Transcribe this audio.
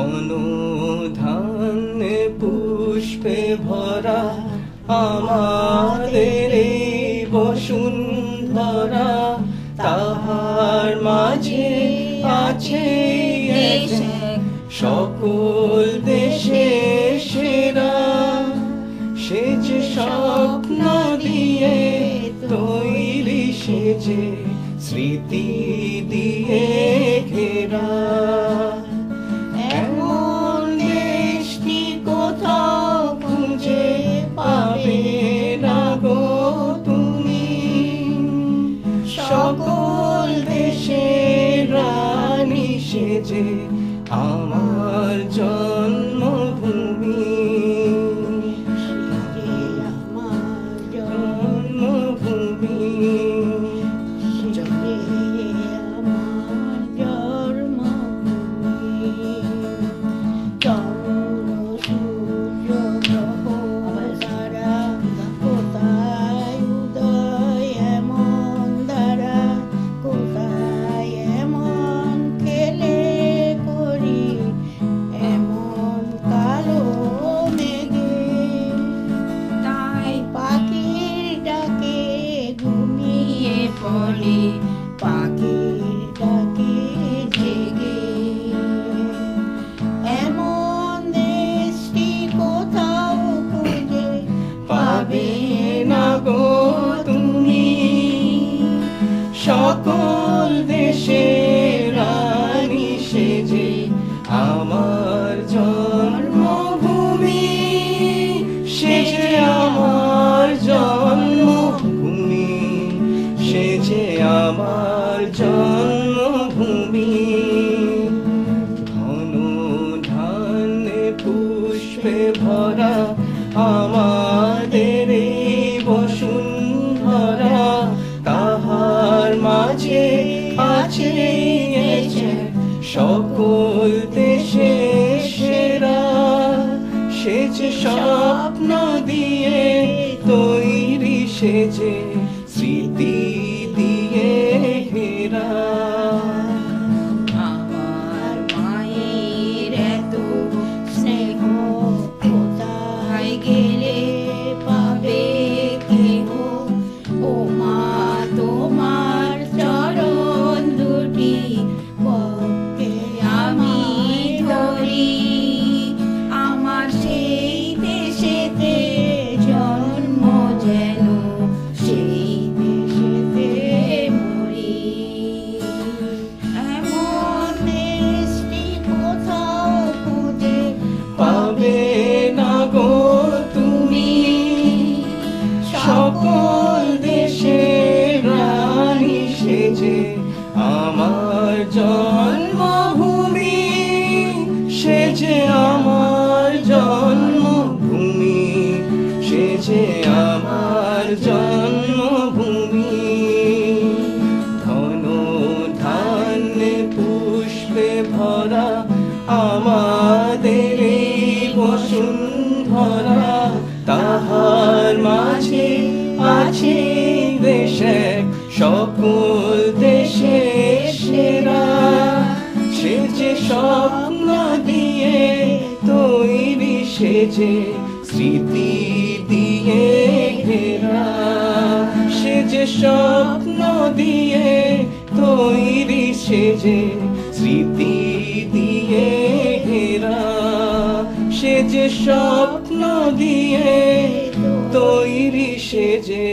ঘন ধান্যে পুষ্পে ভরা আমাদের এই বসুন্ধরা, তাহার মাঝে আছে সকল দেশে সেরা। সে যে স্বপ্ন দিয়ে তৈরি, সে যে স্মৃতি দিয়ে ঘেরা। এমন দেশটি কোথাও খুঁজে পাবে না গো তুমি, সকল দেশের রানী সে যে আমার জন্মভূমি। পাখির ডাকে জেগে এমন দেশটি কোথাও খুঁজে পাবে না গো তুমি, সকল দেশের রানী সে যে আমার জন্মভূমি। সে যে আমার জন্মভূমি, সে যে আমার জন্মভূমি। ঘন ধান্যে পুষ্পে ভরা আমাদের এই বসুন্ধরা, তাহার মাঝে আছে সকল দেশে সেরা। সে যে স্বপ্ন দিয়ে তৈরি, সে যে স্মৃতি দিয়ে ঘেরা। আমার মায়ের এত স্নেহ কোথায় গেলে পাবে কেহ, ও মা তোমার চরণ দুটি পক্ষে আমি ধরি। আমার সেই দেশেতে জন্ম যেন সেই দেশেতে মরি। এমন দেশটি কোথাও খুঁজে পাবে না গো তুমি, সকল দেশের রানী সে যে আমার জন্মভূমি। সে যে আমার জন্মভূমি, সে যে আমার জন্মভূমি। ঘন ধান্যে পুষ্পে ভরা আমাদের এই বসুন্ধরা, তাহার মাঝে আছে দেশ সকল দেশে সেরা। সে যে স্বপ্ন দিয়ে তৈরি, সে যে স্মৃতি দিয়ে ঘেরা। সে যে স্বপ্ন দিয়ে তৈরি, সে যে স্মৃতি দিয়ে ঘেরা। সে যে স্বপ্ন দিয়ে তৈরি, সে যে